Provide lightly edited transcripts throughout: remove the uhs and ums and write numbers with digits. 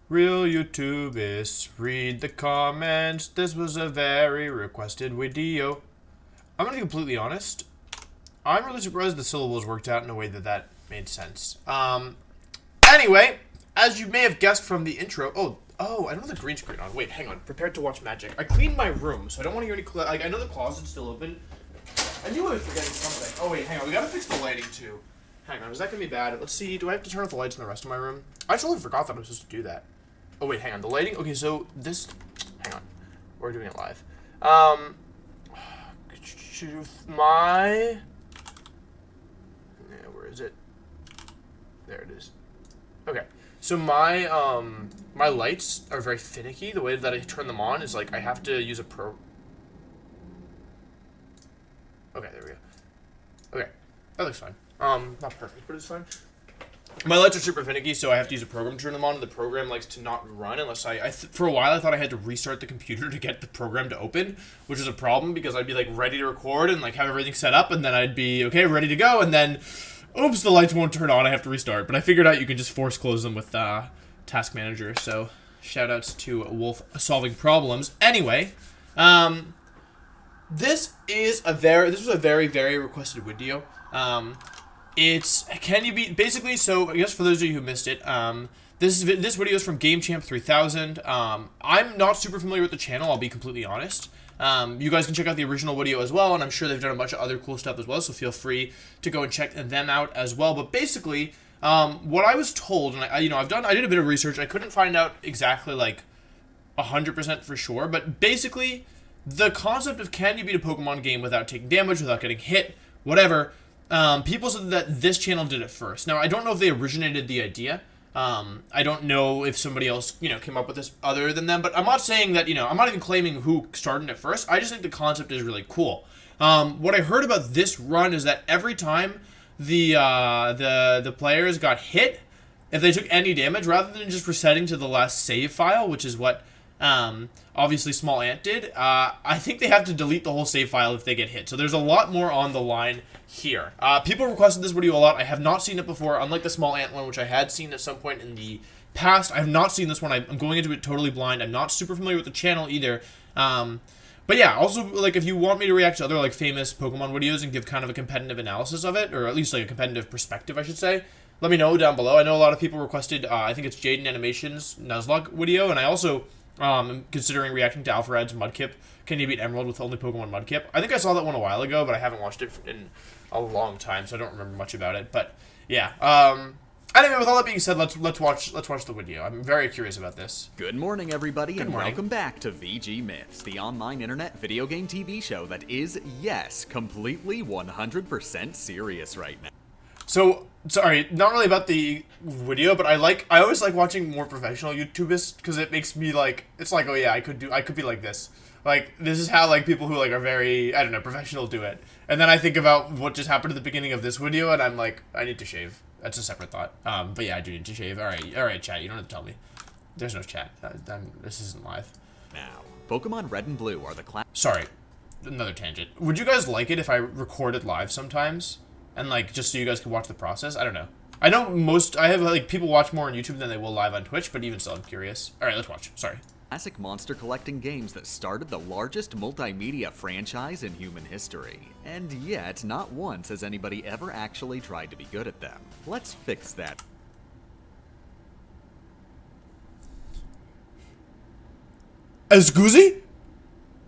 Real YouTubists, read the comments. This was a very requested video. I'm gonna be completely honest. I'm really surprised the syllables worked out in a way that made sense. Anyway, as you may have guessed from the intro, oh, I don't have the green screen on. Wait, hang on. Prepared to watch magic. I cleaned my room, so I don't want to hear any. Like, I know the closet's still open. I knew I was forgetting something. Oh wait, hang on. We gotta fix the lighting too. Hang on. Is that gonna be bad? Let's see. Do I have to turn off the lights in the rest of my room? I totally forgot that I was supposed to do that. Oh wait, hang on. The lighting. Okay, so this. Hang on. We're doing it live. My. Yeah, where is it? There it is. Okay. So my my lights are very finicky. The way that I turn them on is like I have to use a pro. Okay, there we go. Okay, that looks fine. Not perfect, but it's fine. My lights are super finicky, so I have to use a program to turn them on, and the program likes to not run unless for a while I thought I had to restart the computer to get the program to open, which is a problem because I'd be like ready to record and like have everything set up, and then I'd be okay, ready to go, and then, oops, the lights won't turn on, I have to restart. But I figured out you can just force close them with Task Manager, so shoutouts to Wolfe solving problems. Anyway, this was a very, very requested video. Basically, so I guess for those of you who missed it, this video is from Gamechamp3000. I'm not super familiar with the channel, I'll be completely honest. You guys can check out the original video as well, and I'm sure they've done a bunch of other cool stuff as well, so feel free to go and check them out as well. But basically, what I was told, and I did a bit of research, I couldn't find out exactly like 100% for sure, but basically, the concept of can you beat a Pokemon game without taking damage, without getting hit, whatever, people said that this channel did it first. Now, I don't know if they originated the idea. I don't know if somebody else, came up with this other than them, but I'm not saying that, I'm not even claiming who started it first. I just think the concept is really cool. What I heard about this run is that every time the players got hit, if they took any damage, rather than just resetting to the last save file, which is what obviously Small Ant did, I think they have to delete the whole save file if they get hit. So there's a lot more on the line here. People requested this video a lot. I have not seen it before, unlike the Small Ant one, which I had seen at some point in the past. I have not seen this one. I'm going into it totally blind. I'm not super familiar with the channel either. But yeah, also, like, if you want me to react to other, like, famous Pokemon videos and give kind of a competitive analysis of it, or at least, like, a competitive perspective, I should say, let me know down below. I know a lot of people requested, I think it's Jaden Animation's Nuzlocke video, and I also I'm considering reacting to Alfred's Mudkip. Can you beat Emerald with only Pokemon Mudkip? I think I saw that one a while ago, but I haven't watched it in a long time, so I don't remember much about it. But yeah. Anyway, with all that being said, let's watch the video. I'm very curious about this. Good morning, everybody, and welcome back to VG Myths, the online internet video game TV show that is, yes, completely 100% serious right now. So, sorry, not really about the video, but I always like watching more professional YouTubers because it makes me like, it's like, oh yeah, I could be like this. Like, this is how like people who like are very, I don't know, professional do it. And then I think about what just happened at the beginning of this video and I'm like, I need to shave. That's a separate thought. But yeah, I do need to shave. All right, chat, you don't have to tell me. There's no chat. This isn't live. Now, Pokemon Red and Blue are the Sorry, another tangent. Would you guys like it if I recorded live sometimes? And, like, just so you guys can watch the process? I don't know. I know I have, like, people watch more on YouTube than they will live on Twitch, but even still, I'm curious. Alright, let's watch. Sorry. classic monster collecting games that started the largest multimedia franchise in human history. And yet, not once has anybody ever actually tried to be good at them. Let's fix that. Excuse?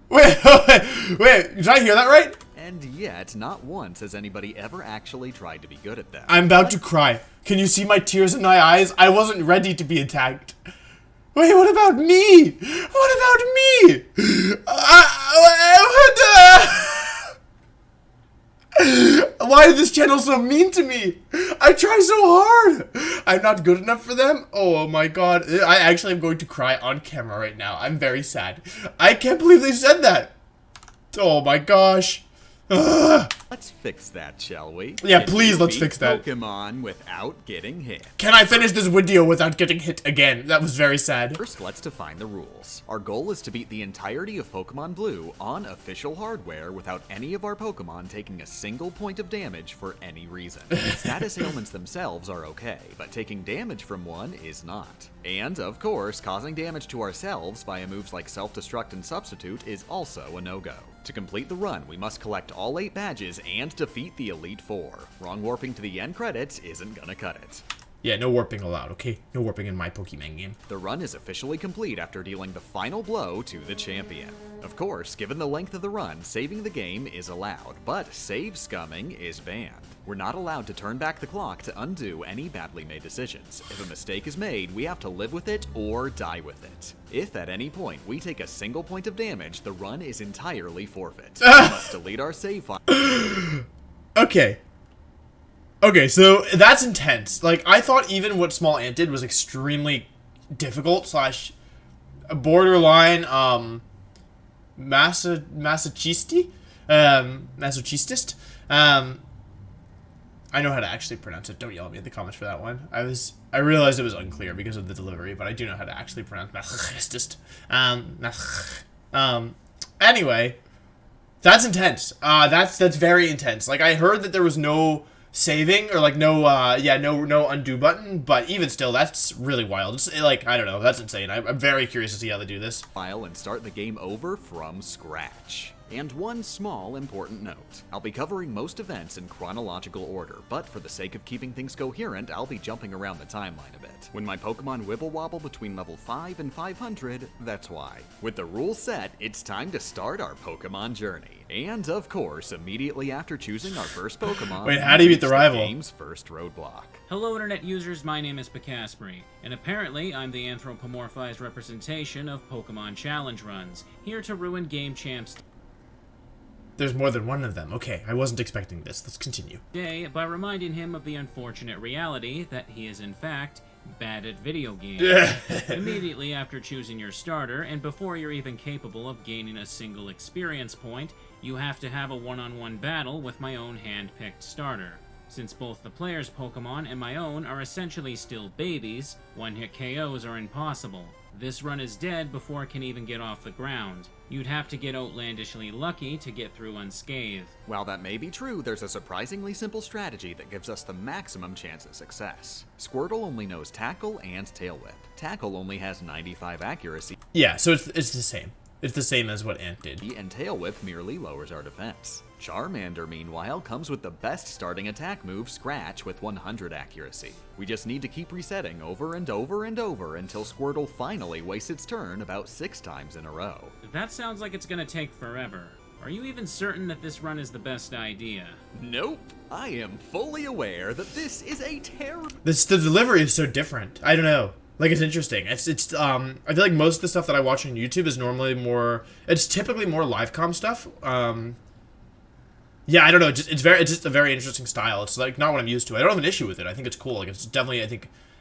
Wait, did I hear that right? And yet, not once has anybody ever actually tried to be good at them. I'm about to cry. Can you see my tears in my eyes? I wasn't ready to be attacked. Wait, what about me? What about me? Why is this channel so mean to me? I try so hard. I'm not good enough for them? Oh my god. I actually am going to cry on camera right now. I'm very sad. I can't believe they said that. Oh my gosh. Let's fix that, shall we? Yeah, Can please, you let's beat fix that. Pokemon without getting hit. Can I finish this video without getting hit again? That was very sad. First, let's define the rules. Our goal is to beat the entirety of Pokemon Blue on official hardware without any of our Pokemon taking a single point of damage for any reason. Status ailments themselves are okay, but taking damage from one is not. And, of course, causing damage to ourselves via moves like Self-Destruct and Substitute is also a no-go. To complete the run, we must collect all 8 badges and defeat the Elite Four. Wrong warping to the end credits isn't gonna cut it. Yeah, no warping allowed, okay? No warping in my Pokemon game. The run is officially complete after dealing the final blow to the champion. Of course, given the length of the run, saving the game is allowed, but save scumming is banned. We're not allowed to turn back the clock to undo any badly made decisions. If a mistake is made, we have to live with it or die with it. If at any point we take a single point of damage, the run is entirely forfeit. We must delete our save file. Okay. Okay, so that's intense. Like, I thought even what Small Ant did was extremely difficult slash borderline, masochistist? I know how to actually pronounce it. Don't yell at me in the comments for that one. I realized it was unclear because of the delivery, but I do know how to actually pronounce masochistist. Anyway, that's intense. That's very intense. Like, I heard that there was no saving or like no undo button, but even still, that's really wild. It's like, I don't know, that's insane. I'm very curious to see how they do this. File and start the game over from scratch. And one small important note. I'll be covering most events in chronological order, but for the sake of keeping things coherent, I'll be jumping around the timeline a bit. When my Pokemon wibble-wobble between level 5 and 500, that's why. With the rules set, it's time to start our Pokemon journey. And, of course, immediately after choosing our first Pokemon, wait, how do you beat the rival? Game's first roadblock. Hello internet users, my name is Picaspri, and apparently I'm the anthropomorphized representation of Pokemon challenge runs, here to ruin Gamechamps There's more than one of them. Okay, I wasn't expecting this. Let's continue. Day by reminding him of the unfortunate reality that he is in fact bad at video games. Immediately after choosing your starter, and before you're even capable of gaining a single experience point, you have to have a one-on-one battle with my own hand-picked starter. Since both the player's Pokemon and my own are essentially still babies, one-hit KOs are impossible. This run is dead before it can even get off the ground. You'd have to get outlandishly lucky to get through unscathed. While that may be true, there's a surprisingly simple strategy that gives us the maximum chance of success. Squirtle only knows Tackle and Tail Whip. Tackle only has 95 accuracy. Yeah, so it's the same. It's the same as what Ant did. And Tail Whip merely lowers our defense. Charmander, meanwhile, comes with the best starting attack move, Scratch, with 100 accuracy. We just need to keep resetting over and over and over until Squirtle finally wastes its turn about 6 times in a row. That sounds like it's gonna take forever. Are you even certain that this run is the best idea? Nope. I am fully aware that this is a terrible... The delivery is so different. I don't know. Like, it's interesting. I feel like most of the stuff that I watch on YouTube is normally more, it's typically more live com stuff. Yeah, I don't know. It's just a very interesting style. It's like not what I'm used to. I don't have an issue with it. I think it's cool. Like, it's definitely,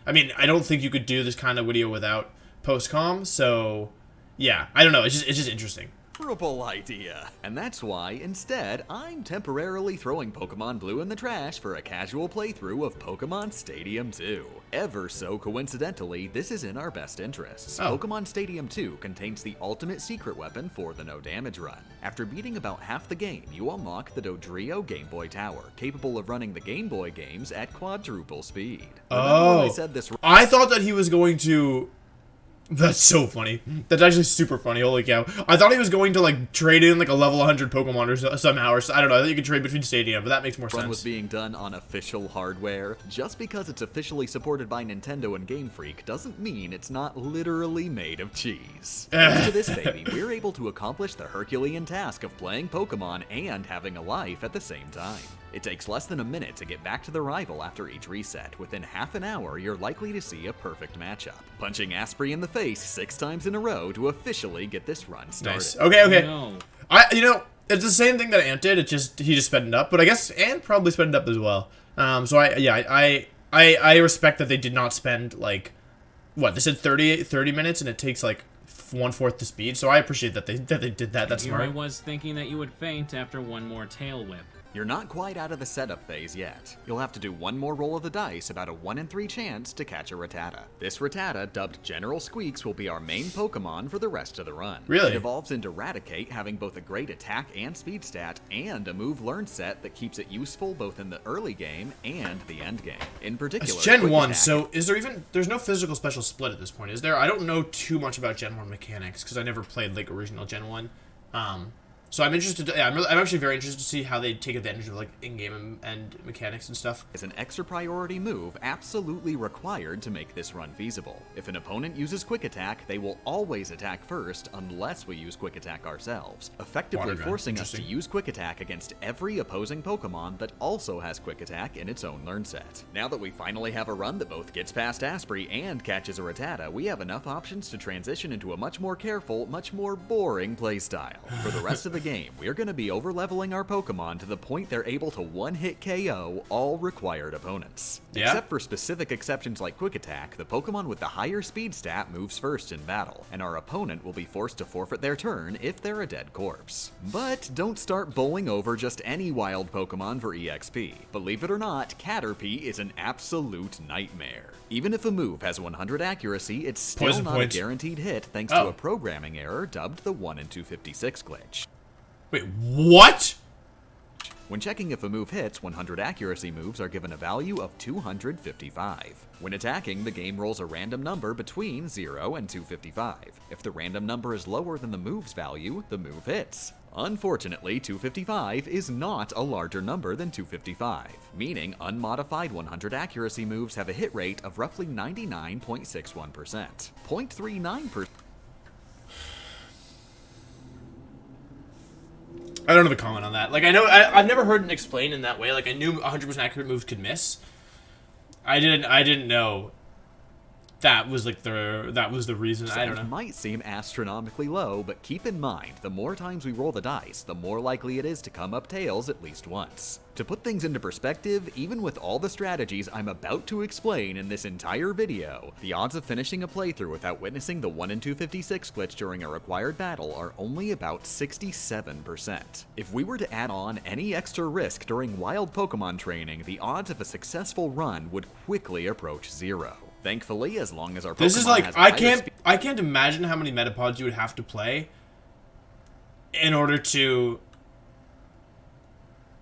I don't think you could do this kind of video without post-com. So, yeah, I don't know. It's just interesting. Terrible idea. And that's why, instead, I'm temporarily throwing Pokemon Blue in the trash for a casual playthrough of Pokemon Stadium 2. Ever so coincidentally, this is in our best interests. Oh. Pokemon Stadium 2 contains the ultimate secret weapon for the no damage run. After beating about half the game, you unlock the Dodrio Game Boy Tower, capable of running the Game Boy games at quadruple speed. Oh, I said this. I thought that he was going to... That's so funny. That's actually super funny. Holy cow. I thought he was going to, like, trade in, like, a level 100 Pokemon or somehow. Or I don't know. I thought you could trade between Stadium, but that makes more sense. Run was being done on official hardware. Just because it's officially supported by Nintendo and Game Freak doesn't mean it's not literally made of cheese. Thanks to this baby, we're able to accomplish the Herculean task of playing Pokemon and having a life at the same time. It takes less than a minute to get back to the rival after each reset. Within half an hour, you're likely to see a perfect matchup. Punching Asprey in the face 6 times in a row to officially get this run started. Nice. Okay. No. It's the same thing that Ant did. He just sped it up, but I guess Ant probably sped it up as well. So I respect that they did not spend, like, what, they said 30 minutes, and it takes like 1/4 the speed. So I appreciate that they did that. That's Here smart. I was thinking that you would faint after one more tail whip. You're not quite out of the setup phase yet. You'll have to do one more roll of the dice, about a 1 in 3 chance to catch a Rattata. This Rattata, dubbed General Squeaks, will be our main Pokemon for the rest of the run. Really? It evolves into Raticate, having both a great attack and speed stat, and a move learned set that keeps it useful both in the early game and the end game. In particular, It's Gen Quick 1, Attack- so is there even... There's no physical special split at this point, is there? I don't know too much about Gen 1 mechanics, because I never played, like, original Gen 1. So I'm interested to... Yeah, I'm actually very interested to see how they take advantage of, like, in-game and mechanics and stuff. is an extra priority move absolutely required to make this run feasible. If an opponent uses Quick Attack, they will always attack first unless we use Quick Attack ourselves, effectively Water gun. forcing us to Interesting. use Quick Attack against every opposing Pokemon that also has Quick Attack in its own learn set. Now that we finally have a run that both gets past Asprey and catches a Rattata, we have enough options to transition into a much more careful, much more boring playstyle. For the rest of the game, we are going to be over-leveling our Pokemon to the point they're able to one-hit KO all required opponents. Yeah. Except for specific exceptions like Quick Attack, the Pokemon with the higher speed stat moves first in battle, and our opponent will be forced to forfeit their turn if they're a dead corpse. But don't start bowling over just any wild Pokemon for EXP. Believe it or not, Caterpie is an absolute nightmare. Even if a move has 100 accuracy, it's still Poison not points. a guaranteed hit thanks Oh. to a programming error dubbed the 1 in 256 glitch. Wait, what? When checking if a move hits, 100 accuracy moves are given a value of 255. When attacking, the game rolls a random number between 0 and 255. If the random number is lower than the move's value, the move hits. Unfortunately, 255 is not a larger number than 255, meaning unmodified 100 accuracy moves have a hit rate of roughly 99.61%. 0.39%. I don't have a comment on that. Like, I know... I've never heard it explained in that way. Like, I knew 100% accurate moves could miss. I didn't know that was, like, that was the reason. I don't know. Might seem astronomically low, but keep in mind, the more times we roll the dice, the more likely it is to come up tails at least once. To put things into perspective, even with all the strategies I'm about to explain in this entire video, the odds of finishing a playthrough without witnessing the 1 in 256 glitch during a required battle are only about 67%. If we were to add on any extra risk during wild Pokemon training, the odds of a successful run would quickly approach 0. Thankfully, as long as our Pokemon This is like... has I higher can't imagine how many Metapods you would have to play in order to,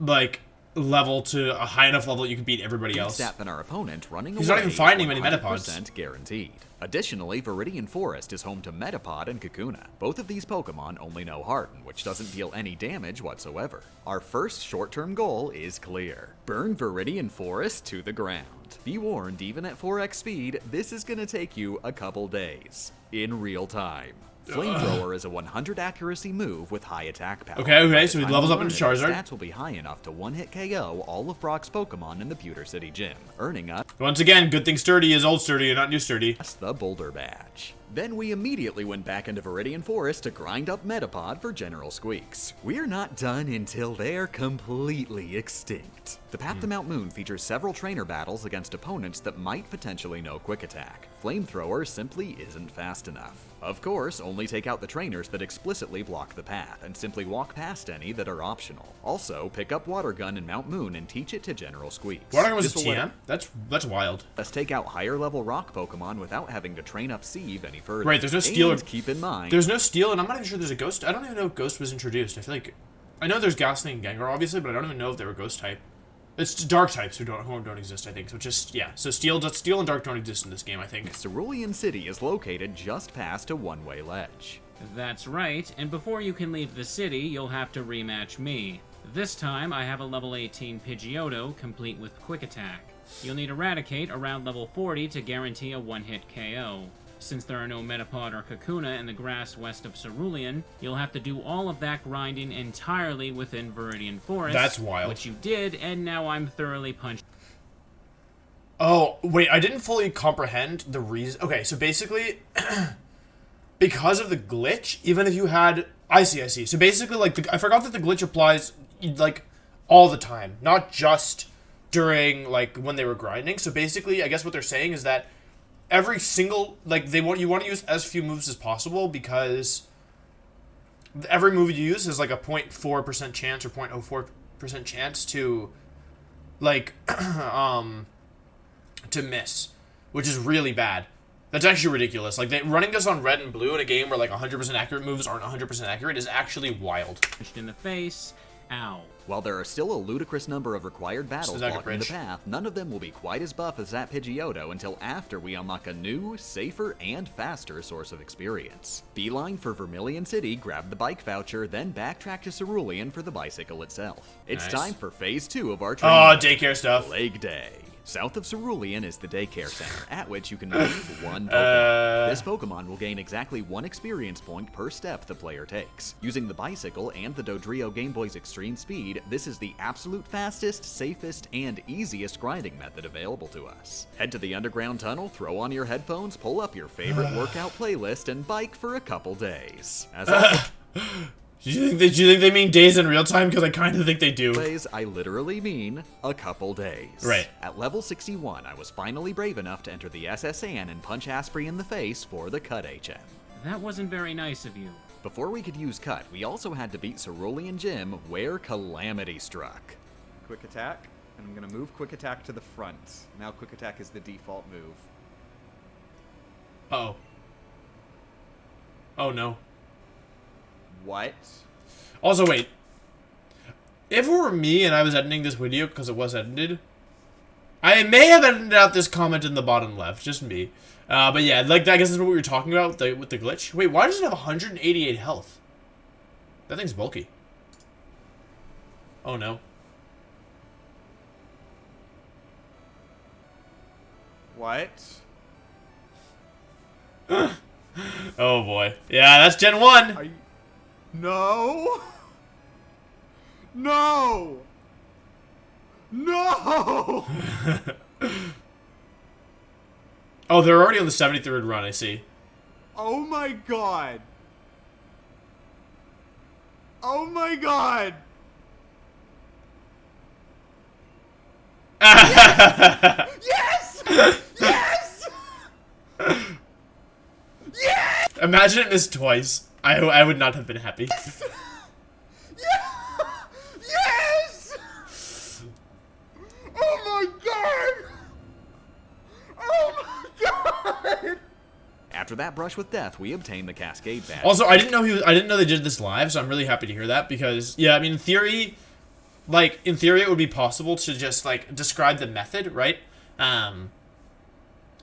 like, level to a high enough level that you can beat everybody else. stat than our opponent, running He's away not even finding is many Metapods. 100% guaranteed. Additionally, Viridian Forest is home to Metapod and Kakuna. Both of these Pokemon only know Harden, which doesn't deal any damage whatsoever. Our first short-term goal is clear. Burn Viridian Forest to the ground. Be warned, even at 4x speed, this is gonna take you a couple days. In real time. Flamethrower is a 100 accuracy move with high attack power. Okay, so he By the levels time up into you learn it, Charizard. Stats will be high enough to one-hit KO all of Brock's Pokemon in the Pewter City Gym, earning us Once again, good thing Sturdy is old Sturdy and not new Sturdy. the Boulder Badge. Then we immediately went back into Viridian Forest to grind up Metapod for General Squeaks. We're not done until they're completely extinct. The Path to Mount Moon features several trainer battles against opponents that might potentially know Quick Attack. Flamethrower simply isn't fast enough. Of course, only take out the trainers that explicitly block the path, and simply walk past any that are optional. Also, pick up Water Gun in Mount Moon and teach it to General Squeaks. Water Gun was a This will let TM? That's wild. us take out higher level rock Pokemon without having to train up Sieve any further. Right, there's no Steel And or- keep in mind, There's no Steel, and I'm not even sure there's a Ghost. I don't even know if Ghost was introduced. I feel like... I know there's Ghastly and Gengar, obviously, but I don't even know if they were Ghost type. It's Dark types who don't exist, I think. So just, yeah. So Steel and Dark don't exist in this game, I think. Cerulean City is located just past a one-way ledge. That's right, and before you can leave the city, you'll have to rematch me. This time, I have a level 18 Pidgeotto, complete with Quick Attack. You'll need Raticate around level 40 to guarantee a one-hit KO. Since there are no Metapod or Kakuna in the grass west of Cerulean, you'll have to do all of that grinding entirely within Viridian Forest. That's wild. Which you did, and now I'm thoroughly punched. Oh, wait, I didn't fully comprehend the reason. Okay, so basically, because of the glitch, even if you had... I see. So basically, like, I forgot that the glitch applies, like, all the time. Not just during, like, when they were grinding. So basically, I guess what they're saying is that every single... Like, you want to use as few moves as possible because every move you use is, like, a 0.4% chance or 50% chance to, like, to miss, which is really bad. That's actually ridiculous. Like, running this on red and blue in a game where, like, 100% accurate moves aren't 100% accurate is actually wild. In the face. Ow. While there are still a ludicrous number of required battles blocking the path, none of them will be quite as buff as that Pidgeotto until after we unlock a new, safer, and faster source of experience. Beeline for Vermilion City, grab the bike voucher, then backtrack to Cerulean for the bicycle itself. It's time for Phase 2 of our training. Oh, daycare stuff. Leg Day. South of Cerulean is the daycare center, at which you can move one Pokemon. This Pokemon will gain exactly 1 experience point per step the player takes. Using the bicycle and the Dodrio Game Boy's extreme speed, this is the absolute fastest, safest, and easiest grinding method available to us. Head to the underground tunnel, throw on your headphones, pull up your favorite workout playlist, and bike for a couple days. As always, Do you think they mean days in real time? Because I kind of think they do. I literally mean a couple days. Right. At level 61, I was finally brave enough to enter the SS Anne and punch Asprey in the face for the Cut HM. That wasn't very nice of you. Before we could use Cut, we also had to beat Cerulean Gym, where Calamity struck. Quick Attack, and I'm going to move Quick Attack to the front. Now Quick Attack is the default move. Uh-oh. Oh, no. What? Also, wait. If it were me and I was editing this video, because it was edited, I may have edited out this comment in the bottom left. Just me. But yeah, like, I guess that's what we were talking about with the glitch. Wait, why does it have 188 health? That thing's bulky. Oh, no. What? Oh, boy. Yeah, that's Gen 1. Are you... No! No! No! Oh, they're already on the 73rd run, I see. Oh my god! Oh my god! Yes! Yes! Yes! Imagine it missed twice. I would not have been happy. Yes! Oh my god! Oh my god! After that brush with death, we obtained the Cascade badge. Also, I didn't know they did this live, so I'm really happy to hear that because yeah, I mean in theory it would be possible to just like describe the method, right?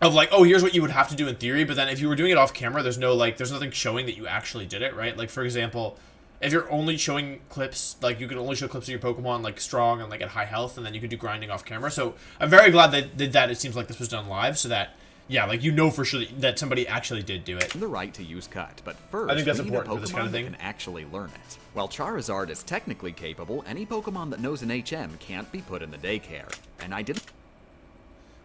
Of like, oh, here's what you would have to do in theory, but then if you were doing it off camera, there's nothing showing that you actually did it, right? Like, for example, if you're only showing clips, like, you can only show clips of your Pokemon, like, strong and, like, at high health, and then you can do grinding off camera. So, I'm very glad that it seems like this was done live, so that, yeah, like, you know for sure that somebody actually did do it. The right to use Cut, but first, I think that's we need a important for this kind of Pokemon thing. that can actually learn it. While Charizard is technically capable, any Pokemon that knows an HM can't be put in the daycare. And I didn't...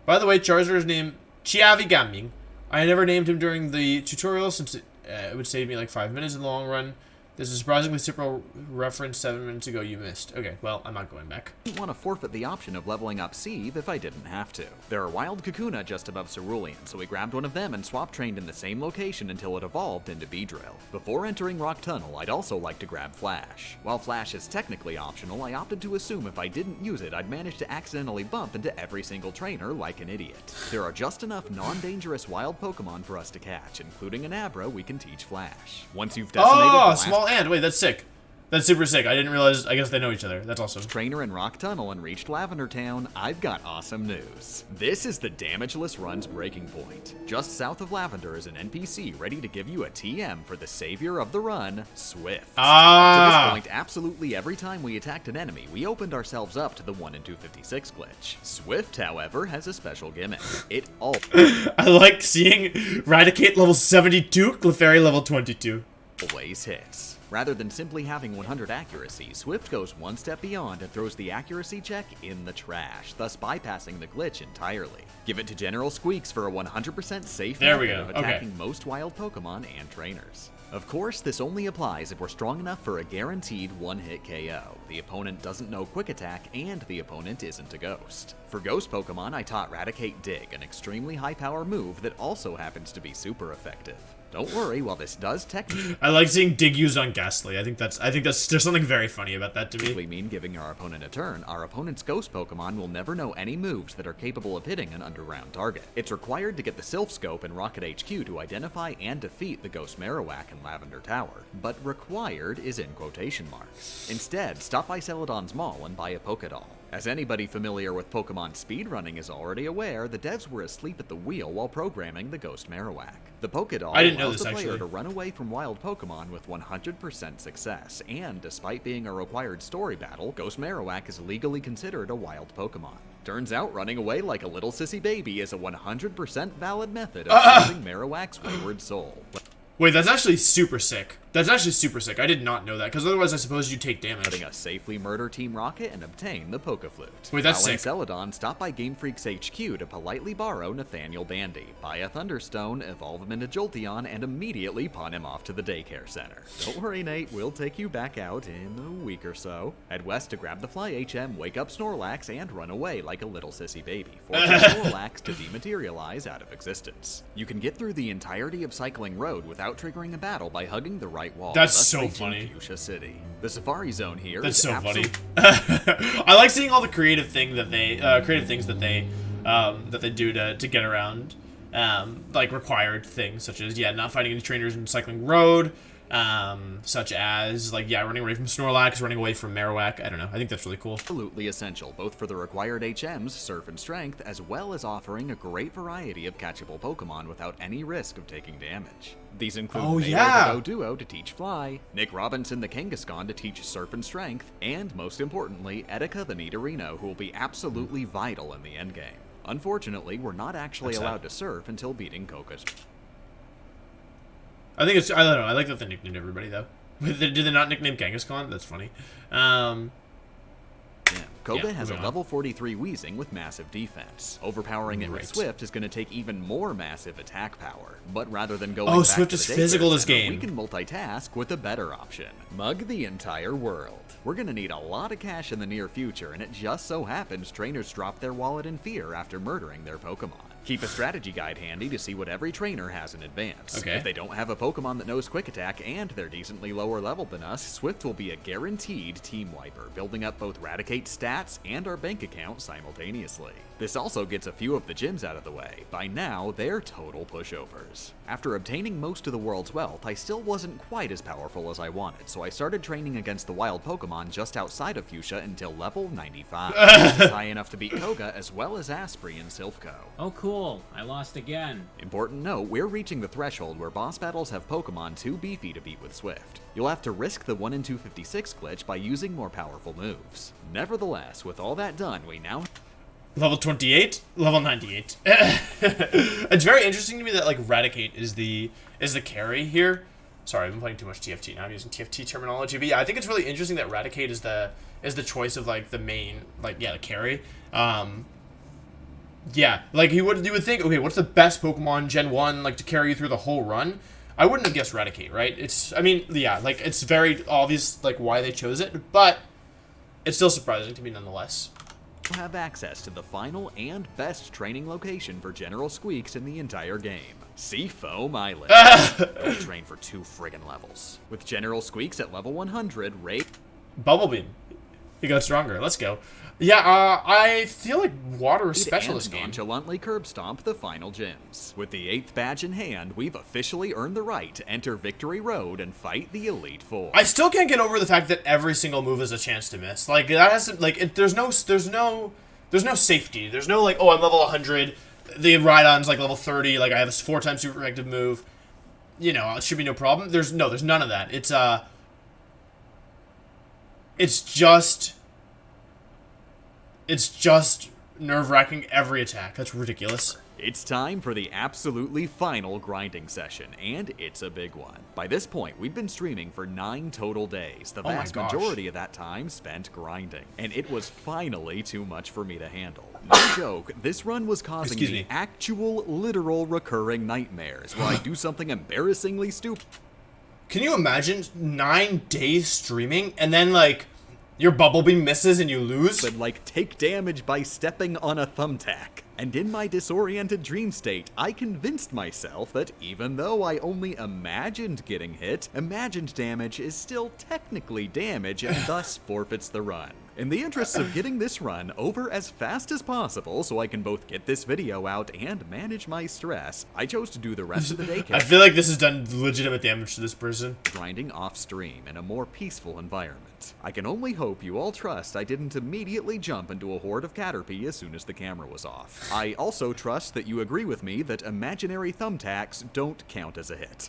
By the way, Charizard is named Chiavi Gaming. I never named him during the tutorial since it would save me like 5 minutes in the long run. There's a surprisingly simple reference 7 minutes ago you missed. Okay, well, I'm not going back. I didn't want to forfeit the option of leveling up Sieve if I didn't have to. There are wild Kakuna just above Cerulean, so we grabbed one of them and swap trained in the same location until it evolved into Beedrill. Before entering Rock Tunnel, I'd also like to grab Flash. While Flash is technically optional, I opted to assume if I didn't use it, I'd manage to accidentally bump into every single trainer like an idiot. There are just enough non-dangerous wild Pokemon for us to catch, including an Abra we can teach Flash. Once you've decimated the last small ant. Wait, that's sick. That's super sick. I didn't realize. I guess they know each other. That's awesome. Trainer in Rock Tunnel and reached Lavender Town, I've got awesome news. This is the Damageless Run's breaking point. Just south of Lavender is an NPC ready to give you a TM for the savior of the run, Swift. Up to this point, absolutely every time we attacked an enemy, we opened ourselves up to the 1 in 256 glitch. Swift, however, has a special gimmick. It all I like seeing Raticate level 72, Clefairy level 22. always hits. Rather than simply having 100 accuracy, Swift goes one step beyond and throws the accuracy check in the trash, thus bypassing the glitch entirely. Give it to General Squeaks for a 100% safe method of attacking most wild Pokemon and trainers. Of course, this only applies if we're strong enough for a guaranteed one-hit KO. The opponent doesn't know Quick Attack, and the opponent isn't a ghost. For Ghost Pokemon, I taught Raticate Dig, an extremely high-power move that also happens to be super effective. Don't worry, while this does technically I like seeing dig used on Ghastly. I think that's there's something very funny about that to me. mean giving our opponent a turn, our opponent's ghost Pokemon will never know any moves that are capable of hitting an underground target. It's required to get the Sylph Scope and Rocket HQ to identify and defeat the Ghost Marowak in Lavender Tower, but required is in quotation marks. Instead, stop by Celadon's Mall and buy a Pokédoll. As anybody familiar with Pokemon speedrunning is already aware, the devs were asleep at the wheel while programming the Ghost Marowak. The Pokédoll I didn't know allows this, the player actually. to run away from wild Pokemon with 100% success, and despite being a required story battle, Ghost Marowak is legally considered a wild Pokemon. Turns out running away like a little sissy baby is a 100% valid method of saving Marowak's wayward soul. Wait, that's actually super sick. That's actually super sick. I did not know that, because otherwise I suppose you'd take damage. Letting us safely murder Team Rocket and obtain the Pokeflute. Wait, that's While in sick. Celadon, stop by Game Freak's HQ to politely borrow Nathaniel Bandy, buy a Thunderstone, evolve him into Jolteon, and immediately pawn him off to the daycare center. Don't worry, Nate, we'll take you back out in a week or so. Head west to grab the Fly HM, wake up Snorlax, and run away like a little sissy baby, forcing Snorlax to dematerialize out of existence. You can get through the entirety of Cycling Road without triggering a battle by hugging the right wall. That's thus so reaching funny. Fuchsia City. The Safari Zone here That's is so funny. absolute- I like seeing all the creative things that they do to get around like required things, such as not fighting any trainers in Cycling Road, such as like running away from Snorlax, running away from Marowak. I don't know. I think that's really cool. absolutely essential, both for the required HMs, Surf and Strength, as well as offering a great variety of catchable Pokemon without any risk of taking damage. These include Oh, Mayo yeah. the Doduo to teach Fly, Nick Robinson the Kangaskhan to teach Surf and Strength, and most importantly, Etika the Nidorino, who will be absolutely vital in the endgame. Unfortunately, we're not actually That's allowed sad. to surf until beating Koka's. I think it's, I don't know. I like that they nicknamed everybody though. Did they not nickname Kangaskhan? That's funny. Koga Yeah, has a moving on. level 43 Weezing with massive defense. Overpowering it with Right. Swift is going to take even more massive attack power. But rather than going Oh, back Swift to is the daycare physical this center, game. we can multitask with a better option. Mug the entire world. We're going to need a lot of cash in the near future, and it just so happens trainers drop their wallet in fear after murdering their Pokemon. Keep a strategy guide handy to see what every trainer has in advance. Okay. If they don't have a Pokemon that knows Quick Attack and they're decently lower level than us, Swift will be a guaranteed team wiper, building up both Raticate's stats and our bank account simultaneously. This also gets a few of the gyms out of the way. By now, they're total pushovers. After obtaining most of the world's wealth, I still wasn't quite as powerful as I wanted, so I started training against the wild Pokemon just outside of Fuchsia until level 95. This is high enough to beat Koga as well as Asprey and Silphco. Oh, cool. I lost again. Important note, we're reaching the threshold where boss battles have Pokemon too beefy to beat with Swift. You'll have to risk the 1 in 256 glitch by using more powerful moves. Nevertheless, with all that done, we now Level 28, level 98. It's very interesting to me that like Raticate is the carry here. Sorry, I've been playing too much TFT now. I'm using TFT terminology, but yeah, I think it's really interesting that Raticate is the choice of like the main the carry. Yeah, like you would think, okay, what's the best Pokemon Gen 1 like to carry you through the whole run? I wouldn't have guessed Raticate, right? It's it's very obvious like why they chose it, but it's still surprising to me nonetheless. have access to the final and best training location for General Squeaks in the entire game. Seafoam Island. Don't train for 2 friggin' levels. With General Squeaks at level 100, Bubble Beam. He got stronger. Let's go. Yeah, I feel like water is special this and game. nonchalantly curb stomp the final gyms. With the 8th badge in hand, we've officially earned the right to enter Victory Road and fight the Elite Four. I still can't get over the fact that every single move is a chance to miss. Like that has to, like there's no safety. There's no like, oh, I'm level 100. The Rhydon's like level 30. Like I have a 4 times super effective move. You know, it should be no problem. There's none of that. It's just nerve-wracking every attack. That's ridiculous. It's time for the absolutely final grinding session, and it's a big one. By this point, we'd been streaming for 9 total days, the Oh my vast gosh. majority of that time spent grinding, and it was finally too much for me to handle. No joke, this run was causing Excuse me me. actual, literal, recurring nightmares, where I do something embarrassingly stupid. Can you imagine 9 days streaming and then like Your Bubble Beam misses and you lose? But like take damage by stepping on a thumbtack. And in my disoriented dream state, I convinced myself that even though I only imagined getting hit, imagined damage is still technically damage and thus forfeits the run. In the interests of getting this run over as fast as possible so I can both get this video out and manage my stress, I chose to do the rest of the day I feel like this has done legitimate damage to this person. grinding off stream in a more peaceful environment. I can only hope you all trust I didn't immediately jump into a horde of Caterpie as soon as the camera was off. I also trust that you agree with me that imaginary thumbtacks don't count as a hit.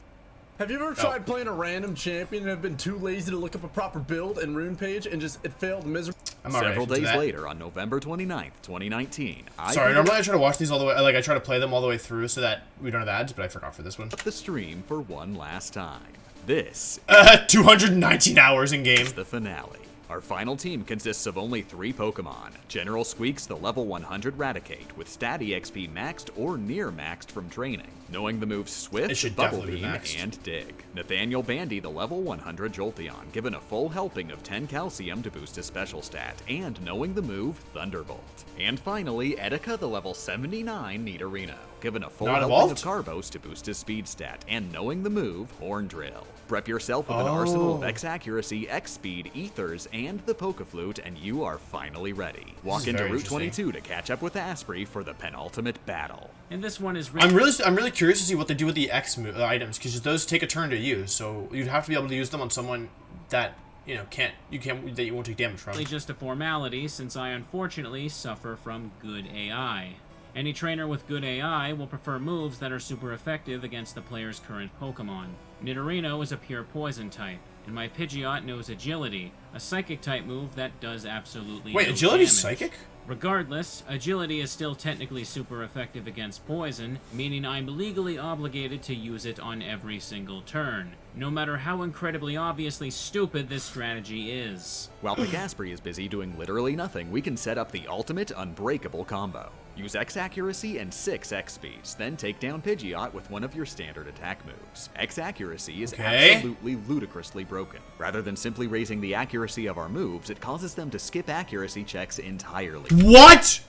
Have you ever tried playing a random champion and have been too lazy to look up a proper build and rune page and just it failed miserably? Several days later, on November 29th, 2019, Sorry, normally I try to watch these all the way, like I try to play them all the way through so that we don't have ads, but I forgot for this one. the stream for one last time. This 219 hours in game. is the finale. Our final team consists of only 3 Pokemon. General Squeak's the level 100 Raticate, with stat EXP maxed or near maxed from training. Knowing the moves It Swift, should Bubble definitely be Beam, maxed. and Dig. Nathaniel Bandy the level 100 Jolteon, given a full helping of 10 Calcium to boost his special stat, and knowing the move Thunderbolt. And finally, Etika the level 79 Nidorino, given a full Not helping evolved? of Carbos to boost his speed stat, and knowing the move Horn Drill. Prep yourself with an arsenal of X Accuracy, X Speed, Ethers, and the Poke-Flute, and you are finally ready. Walk is into very Route interesting. 22 to catch up with Asprey for the penultimate battle. And this one is I'm really curious to see what they do with the X items, because those take a turn to use, so you'd have to be able to use them on someone that that you won't take damage from. really just a formality, since I unfortunately suffer from good AI. Any trainer with good AI will prefer moves that are super effective against the player's current Pokemon. Nidorino is a pure poison type, and my Pidgeot knows Agility, a psychic type move that does absolutely Wait, no Agility's damage. psychic? Regardless, Agility is still technically super effective against poison, meaning I'm legally obligated to use it on every single turn, no matter how incredibly obviously stupid this strategy is. While the Asprey is busy doing literally nothing, we can set up the ultimate unbreakable combo. Use X Accuracy and 6 X Speeds, then take down Pidgeot with one of your standard attack moves. X Accuracy is Okay. absolutely ludicrously broken. Rather than simply raising the accuracy of our moves, it causes them to skip accuracy checks entirely. What?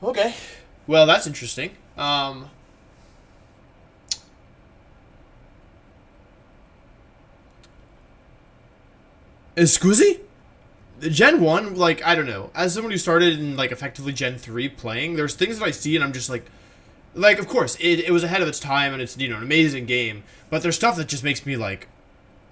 Okay. Well, that's interesting. Excuse? Gen 1, like, I don't know. As someone who started in, like, effectively Gen 3 playing, there's things that I see and I'm just like, of course, it was ahead of its time and it's, an amazing game, but there's stuff that just makes me, like,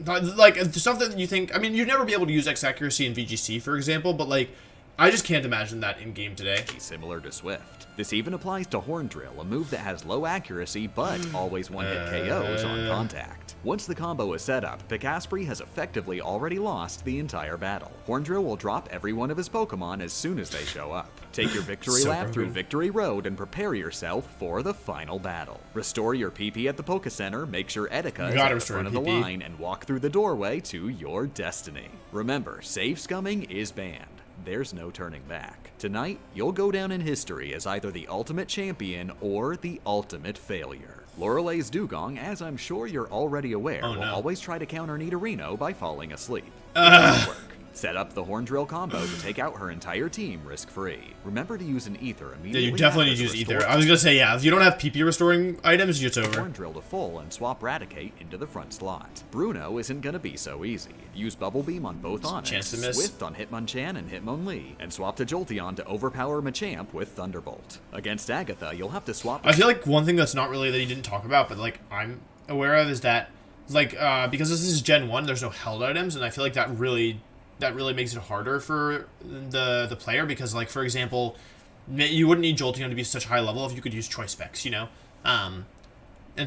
the stuff that you think, I mean, you'd never be able to use X Accuracy in VGC, for example, but, like, I just can't imagine that in game today. Similar to Swift. This even applies to Horn Drill, a move that has low accuracy but always one-hit KOs on contact. Once the combo is set up, Asprey has effectively already lost the entire battle. Horn Drill will drop every one of his Pokemon as soon as they show up. Take your victory So lap through broken. Victory Road and prepare yourself for the final battle. Restore your PP at the Poke Center, make sure Etika is gotta at the restore front of the PP. line, and walk through the doorway to your destiny. Remember, save scumming is banned. There's no turning back. Tonight, you'll go down in history as either the ultimate champion or the ultimate failure. Lorelei's Dugong, as I'm sure you're already aware, will always try to counter Nidorino by falling asleep. It won't work. Set up the Horn Drill combo to take out her entire team risk-free. Remember to use an Ether Yeah, immediately. you definitely need to use Ether. I was gonna say, yeah, if you don't have PP restoring items, it's over. Horn Drill to full and swap Raticate into the front slot. Bruno isn't gonna be so easy. Use Bubble Beam on both Onyx, chance to miss. Swift on Hitmonchan and Hitmonlee, and swap to Jolteon to overpower Machamp with Thunderbolt. Against Agatha, you'll have to swap. I feel like one thing that's not really that he didn't talk about, but like I'm aware of, is that because this is Gen 1, there's no held items, and I feel like that really makes it harder for the player, because like, for example, you wouldn't need Jolteon to be such high level if you could use choice specs, and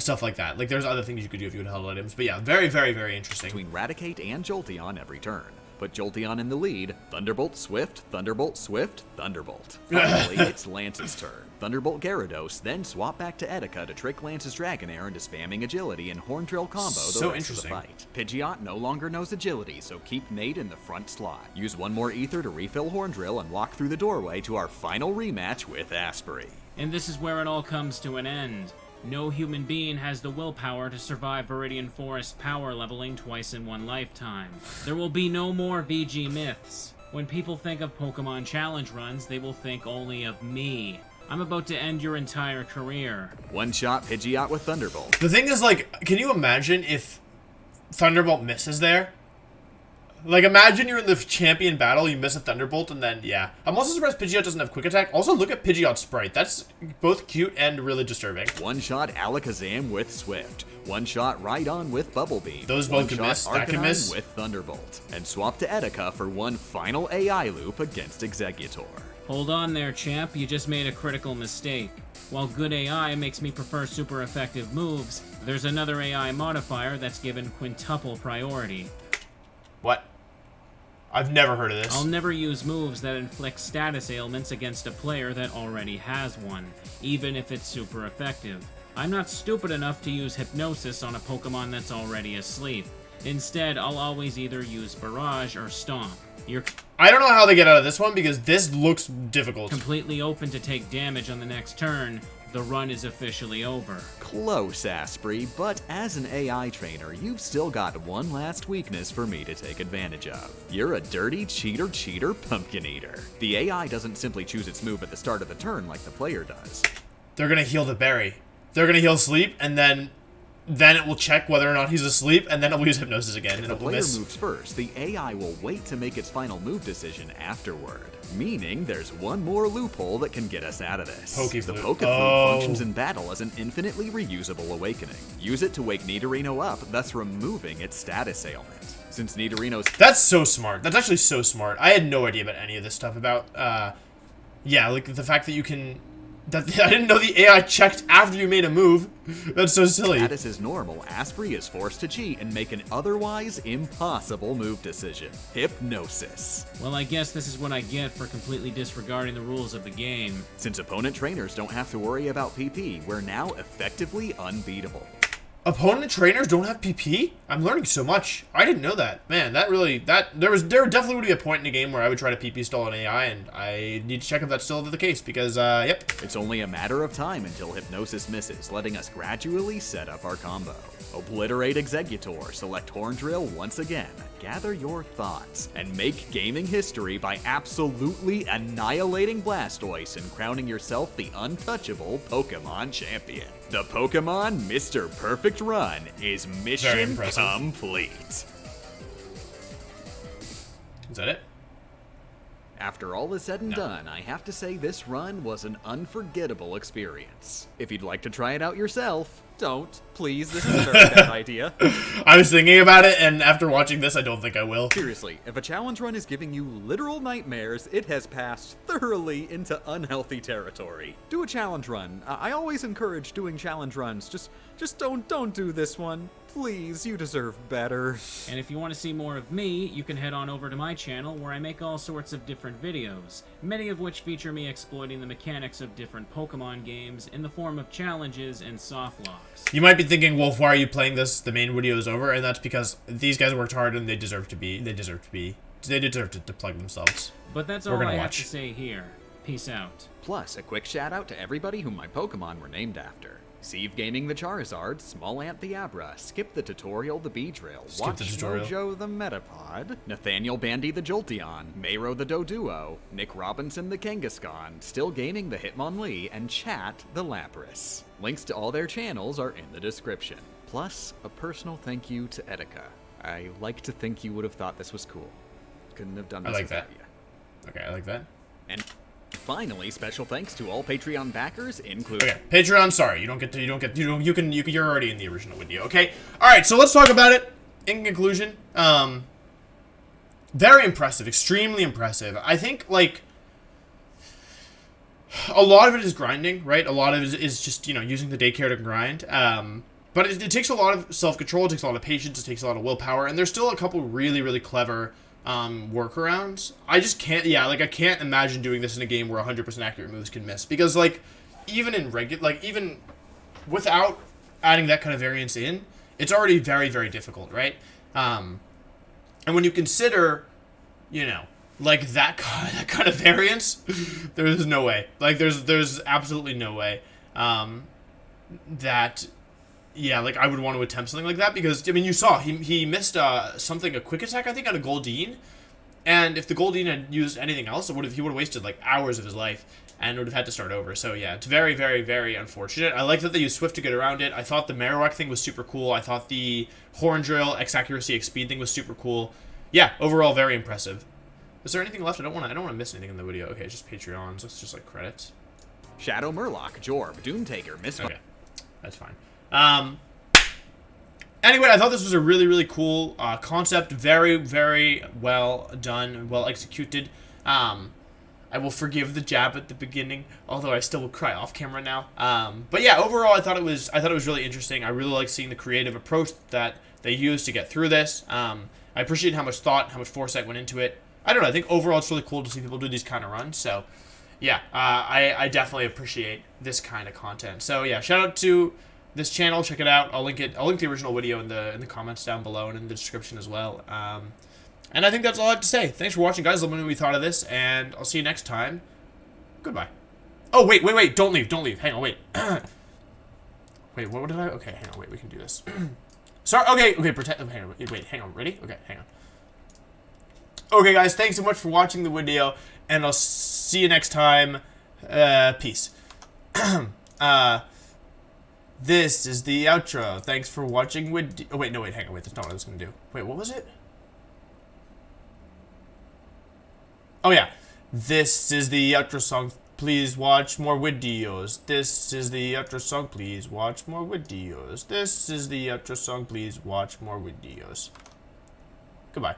stuff like that. Like, there's other things you could do if you had held items. But yeah, very, very, very interesting. Between Raticate and Jolteon every turn. Put Jolteon in the lead. Thunderbolt, Swift, Thunderbolt, Swift, Thunderbolt. Finally, it's Lance's turn. Thunderbolt Gyarados, then swap back to Etika to trick Lance's Dragonair into spamming Agility and Horn Drill combo So the rest of the interesting. fight. Pidgeot no longer knows Agility, so keep Nate in the front slot. Use one more Ether to refill Horn Drill and walk through the doorway to our final rematch with Asprey. And this is where it all comes to an end. No human being has the willpower to survive Viridian Forest power leveling twice in one lifetime. There will be no more VG myths. When people think of Pokemon challenge runs, they will think only of me. I'm about to end your entire career. One-shot Pidgeot with Thunderbolt. The thing is, like, can you imagine if Thunderbolt misses there? Like, imagine you're in the champion battle, you miss a Thunderbolt, and then, yeah. I'm also surprised Pidgeot doesn't have Quick Attack. Also, look at Pidgeot's sprite. That's both cute and really disturbing. One-shot Alakazam with Swift. One-shot Rhydon with Bubble Beam. Those both can miss. That can miss. With Thunderbolt. And swap to Etika for one final AI loop against Exeggutor. Hold on there, champ. You just made a critical mistake. While good AI makes me prefer super effective moves, there's another AI modifier that's given quintuple priority. What? I've never heard of this. I'll never use moves that inflict status ailments against a player that already has one, even if it's super effective. I'm not stupid enough to use Hypnosis on a Pokemon that's already asleep. Instead, I'll always either use Barrage or Stomp. You're I don't know how they get out of this one because this looks difficult. completely open to take damage on the next turn. The run is officially over. Close, Asprey, but as an AI trainer, you've still got one last weakness for me to take advantage of. You're a dirty cheater pumpkin eater. The AI doesn't simply choose its move at the start of the turn like the player does. They're gonna heal the berry. They're gonna heal sleep, and then it will check whether or not he's asleep, and then it will use Hypnosis again, and If the it will player miss. moves first, the AI will wait to make its final move decision afterward. Meaning there's one more loophole that can get us out of this. Pokeflute. The Pokeflute functions in battle as an infinitely reusable awakening. Use it to wake Nidorino up, thus removing its status ailment. Since Nidorino's That's so smart. That's actually so smart. I had no idea about any of this stuff about, yeah, like the fact that you can... I didn't know the AI checked after you made a move. That's so silly. status is normal, Asprey is forced to cheat and make an otherwise impossible move decision. Hypnosis. Well, I guess this is what I get for completely disregarding the rules of the game. Since opponent trainers don't have to worry about PP, we're now effectively unbeatable. Opponent trainers don't have PP? I'm learning so much. I didn't know that. Man, there definitely would be a point in the game where I would try to PP stall an AI, and I need to check if that's still the case, because, yep. It's only a matter of time until Hypnosis misses, letting us gradually set up our combo. Obliterate Exeggutor, select Horn Drill once again, gather your thoughts, and make gaming history by absolutely annihilating Blastoise and crowning yourself the untouchable Pokemon champion. The Pokemon Mr. Perfect Run is Very mission impressive. complete. Is that it? After all is said and done, I have to say this run was an unforgettable experience. If you'd like to try it out yourself, Don't. Please, this is a very bad idea. I was thinking about it, and after watching this, I don't think I will. Seriously, if a challenge run is giving you literal nightmares, it has passed thoroughly into unhealthy territory. Do a challenge run. I always encourage doing challenge runs. Just don't do this one. Please, you deserve better. And if you want to see more of me, you can head on over to my channel where I make all sorts of different videos, many of which feature me exploiting the mechanics of different Pokemon games in the form of challenges and soft locks. You might be thinking, Wolf, why are you playing this? The main video is over, and that's because these guys worked hard and they deserve to plug themselves. But that's We're all gonna I have watch. to say here. Peace out. plus a quick shout out to everybody whom my Pokemon were named after. Sieve Gaming the Charizard, Small Ant the Abra, Skip the Tutorial the Beedrill, Skip Watch the tutorial. Mojo the Metapod, Nathaniel Bandy the Jolteon, Mayro the Doduo, Nick Robinson the Kangaskhan, Still Gaming the Hitmonlee, and Chat the Lapras. Links to all their channels are in the description. Plus, a personal thank you to Etika. I like to think you would have thought this was cool. Couldn't have done this I like without that. you. Okay, I like that. And finally, special thanks to all Patreon backers, including... Okay, Patreon, sorry, you're already in the original video, okay? Alright, so let's talk about it. In conclusion, very impressive, extremely impressive. I think, like, a lot of it is grinding, right? A lot of it is just, using the daycare to grind. But it takes a lot of self-control, it takes a lot of patience, it takes a lot of willpower, and there's still a couple really, really clever workarounds. I just can't, I can't imagine doing this in a game where 100% accurate moves can miss. Because, like, even even without adding that kind of variance in, it's already very, very difficult, right? And when you consider, like, that kind of variance, there's no way. Like, there's absolutely no way. that, yeah, like, I would want to attempt something like that, because, I mean, you saw, he missed a quick attack, I think, on a Goldeen, and if the Goldeen had used anything else, he would have wasted, like, hours of his life, and would have had to start over. So, yeah, it's very, very, very unfortunate. I like that they used Swift to get around it. I thought the Marowak thing was super cool. I thought the Horn Drill, X Accuracy, X Speed thing was super cool. Yeah, overall, very impressive. Is there anything left? I don't want to miss anything in the video. Okay, it's just Patreons. Let's just, like, credits. Shadow Murloc, Jorb, Doomtaker, Misfire. Okay, that's fine. Anyway, I thought this was a really, really cool concept. Very, very well done, well executed. I will forgive the jab at the beginning, although I still will cry off camera now. But yeah, overall, I thought it was really interesting. I really like seeing the creative approach that they used to get through this. I appreciate how much thought, how much foresight went into it. I don't know. I think overall, it's really cool to see people do these kind of runs. So yeah, I definitely appreciate this kind of content. So yeah, shout out to this channel. Check it out. I'll link the original video in the comments down below and in the description as well. And I think that's all I have to say. Thanks for watching, guys. Let me know what you thought of this, and I'll see you next time. Goodbye. Oh, wait. Don't leave. Hang on, wait. Wait, what did I... Okay, hang on, wait. We can do this. Sorry, okay, pretend... Hang on. Ready? Okay, hang on. Okay, guys, thanks so much for watching the video, and I'll see you next time. Peace. This is the outro. Thanks for watching with... Oh, wait, no, wait, hang on, wait. That's not what I was going to do. Wait, what was it? Oh yeah, this is the outro song. Please watch more videos. This is the outro song. Please watch more videos. This is the outro song. Please watch more videos. Goodbye.